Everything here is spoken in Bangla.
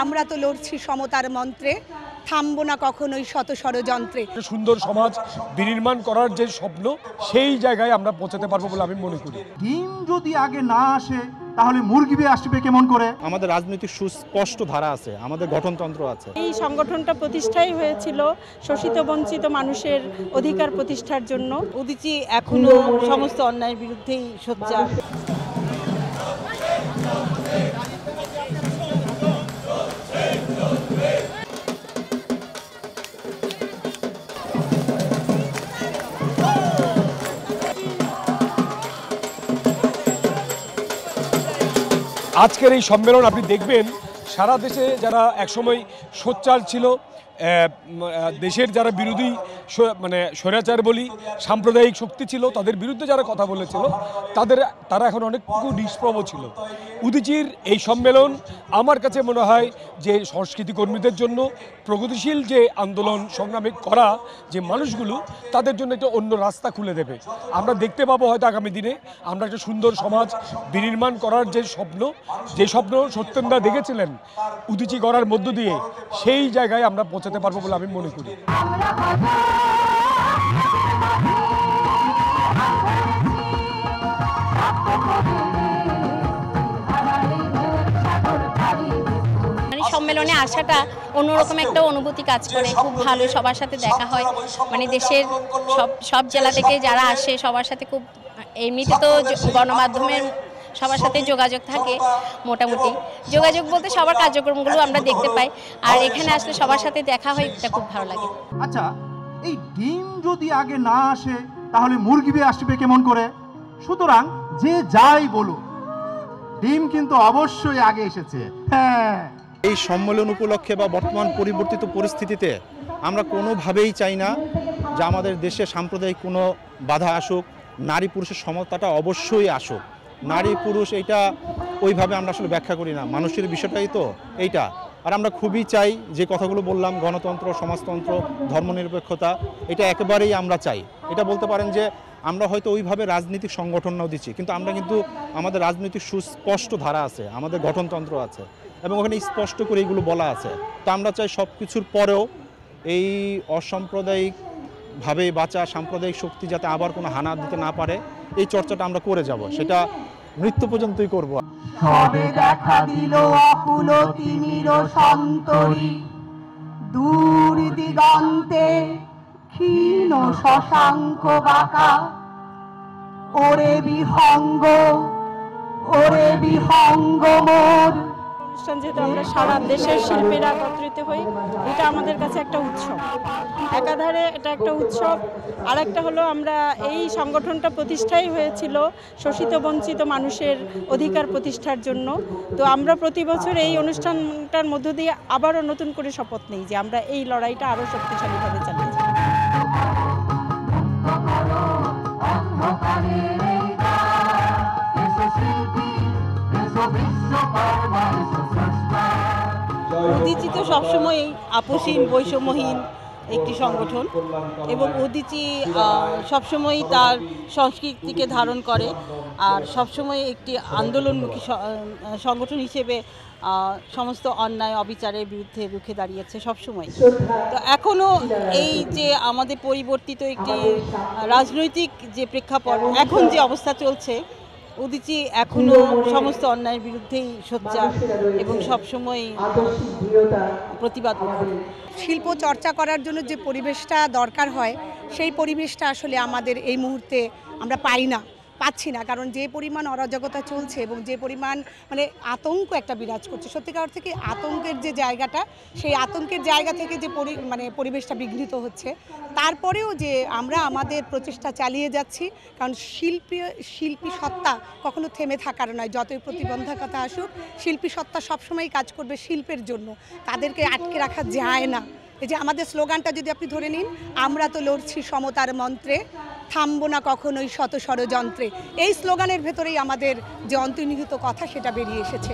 আমরা তো লড়ছি সমতার মন্ত্রে, থামবো না কখনোই শত ষড়যন্ত্রে। সুন্দর সমাজ বিনির্মাণ করার যে স্বপ্ন, সেই জায়গায় আমরা পৌঁছাতে পারবো বলে আমি মনে করি। ডিম যদি আগে না আসে তাহলে মুরগি আসবে কেমন করে? আমাদের রাজনৈতিক সুস্পষ্ট ধারা আছে, আমাদের গঠনতন্ত্র আছে। এই সংগঠনটা প্রতিষ্ঠাই হয়েছিল শোষিত বঞ্চিত মানুষের অধিকার প্রতিষ্ঠার জন্য। উদীচী এখনো সমস্ত অন্যায়ের বিরুদ্ধেই সোচ্চার। আজকের এই সম্মেলন আপনি দেখবেন সারা দেশে যারা একসময় সোচ্চার ছিল, দেশের যারা বিরোধী মানে স্বৈরাচার বলি সাম্প্রদায়িক শক্তি ছিল, তাদের বিরুদ্ধে যারা কথা বলেছিল তারা এখন অনেকটুকু নিষ্প্রভ ছিল। উদীচীর এই সম্মেলন আমার কাছে মনে হয় যে সংস্কৃতি কর্মীদের জন্য প্রগতিশীল যে আন্দোলন সংগ্রামে করা যে মানুষগুলো, তাদের জন্য একটা অন্য রাস্তা খুলে দেবে। আমরা দেখতে পাবো হয়তো আগামী দিনে আমরা একটা সুন্দর সমাজ বিনির্মাণ করার যে স্বপ্ন সত্যেনদা দেখেছিলেন উদীচী গড়ার মধ্য দিয়ে, সেই জায়গায় আমরা পৌঁছাতে পারবো বলে আমি মনে করি। সম্মেলনে আসাটা অন্যরকম একটা অনুভূতি কাজ করে, খুব ভালো, সবার সাথে দেখা হয়। মানে দেশের সব জেলা থেকে যারা আসে সবার সাথে খুব, এমনিতে তো গণমাধ্যমের সবার সাথে যোগাযোগ থাকে, মোটামুটি যোগাযোগ বলতে সবার কার্যক্রমগুলো আমরা দেখতে পাই, আর এখানে আসলে সবার সাথে দেখা হয়, এটা খুব ভালো লাগে। আচ্ছা, এই ডিম যদি আগে না আসে তাহলে মুরগি আসবে কেমন করে? সুতরাং যে যাই বলুক, ডিম কিন্তু অবশ্যই আগে এসেছে। হ্যাঁ, এই সম্মেলন উপলক্ষে বা বর্তমান পরিবর্তিত পরিস্থিতিতে আমরা কোনোভাবেই চাই না যে আমাদের দেশে সাম্প্রদায়িক কোনো বাধা আসুক। নারী পুরুষের সমতাটা অবশ্যই আসুক। নারী পুরুষ এইটা ওইভাবে আমরা আসলে ব্যাখ্যা করি না, মানুষের বিষয়টাই তো এইটা। আর আমরা খুবই চাই যে কথাগুলো বললাম, গণতন্ত্র, সমাজতন্ত্র, ধর্মনিরপেক্ষতা, এটা একেবারেই আমরা চাই। এটা বলতে পারেন যে আমরা হয়তো ওইভাবে রাজনৈতিক সংগঠন নাও দিচ্ছি, কিন্তু আমরা কিন্তু আমাদের রাজনৈতিক সুস্পষ্ট ধারা আছে, আমাদের গঠনতন্ত্র আছে, এবং ওখানে স্পষ্ট করে এইগুলো বলা আছে। তো আমরা চাই সব কিছুর পরেও এই অসাম্প্রদায়িকভাবে বাঁচা সাম্প্রদায়িক শক্তি যাতে আবার কোনো হানা দিতে না পারে, এই চর্চাটা আমরা করে যাব, সেটা মৃত্যু পর্যন্তই করব। সবে দেখা দিল অকুল তিমির সন্তরী, দূর দিগন্তে ক্ষীণ শশাঙ্ক বাঁকা। ওরে বিহঙ্গ মোর। অনুষ্ঠান যেহেতু আমরা সারা দেশের শিল্পীরা একত্রিত হই, এটা আমাদের কাছে একটা উৎসব। একাধারে এটা একটা উৎসব, আর একটা হলো আমরা এই সংগঠনটা প্রতিষ্ঠাই হয়েছিল শোষিত বঞ্চিত মানুষের অধিকার প্রতিষ্ঠার জন্য। তো আমরা প্রতি বছর এই অনুষ্ঠানটার মধ্য দিয়ে আবারও নতুন করে শপথ নিই যে আমরা এই লড়াইটা আরও শক্তিশালীভাবে চালিয়ে যাব। উদীচী তো সবসময় আপোষহীন বৈষম্যহীন একটি সংগঠন, এবং উদীচী সবসময় তার সংস্কৃতিকে ধারণ করে, আর সবসময় একটি আন্দোলনমুখী সংগঠন হিসেবে সমস্ত অন্যায় অবিচারের বিরুদ্ধে রুখে দাঁড়িয়েছে সবসময়। তো এখনও এই যে আমাদের পরিবর্তিত একটি রাজনৈতিক যে প্রেক্ষাপট, এখন যে অবস্থা চলছে, উদীচী এখনো সমস্ত অন্যায়ের বিরুদ্ধেই সোচ্চার এবং সবসময় প্রতিবাদ করে। শিল্প চর্চা করার জন্য যে পরিবেশটা দরকার হয়, সেই পরিবেশটা আসলে আমাদের এই মুহূর্তে আমরা পাচ্ছি না, কারণ যে পরিমাণ অরাজকতা চলছে এবং যে পরিমাণ মানে আতঙ্ক একটা বিরাজ করছে, সত্যিকার থেকে আতঙ্কের যে জায়গাটা, সেই আতঙ্কের জায়গা থেকে যে পরিবেশটা বিঘ্নিত হচ্ছে, তারপরেও যে আমরা আমাদের প্রচেষ্টা চালিয়ে যাচ্ছি, কারণ শিল্পী সত্তা কখনো থেমে থাকার নয়। যতই প্রতিবন্ধকতা আসুক, শিল্পী সত্তা সবসময় কাজ করবে শিল্পের জন্য, তাদেরকে আটকে রাখা যায় না। এই যে আমাদের স্লোগানটা যদি আপনি ধরে নিন, আমরা তো লড়ছি সমতার মন্ত্রে, থামবো না কখনোই শত ষড়যন্ত্রে, এই স্লোগানের ভেতরেই আমাদের যে অন্তর্নিহিত কথা সেটা বেরিয়ে এসেছে।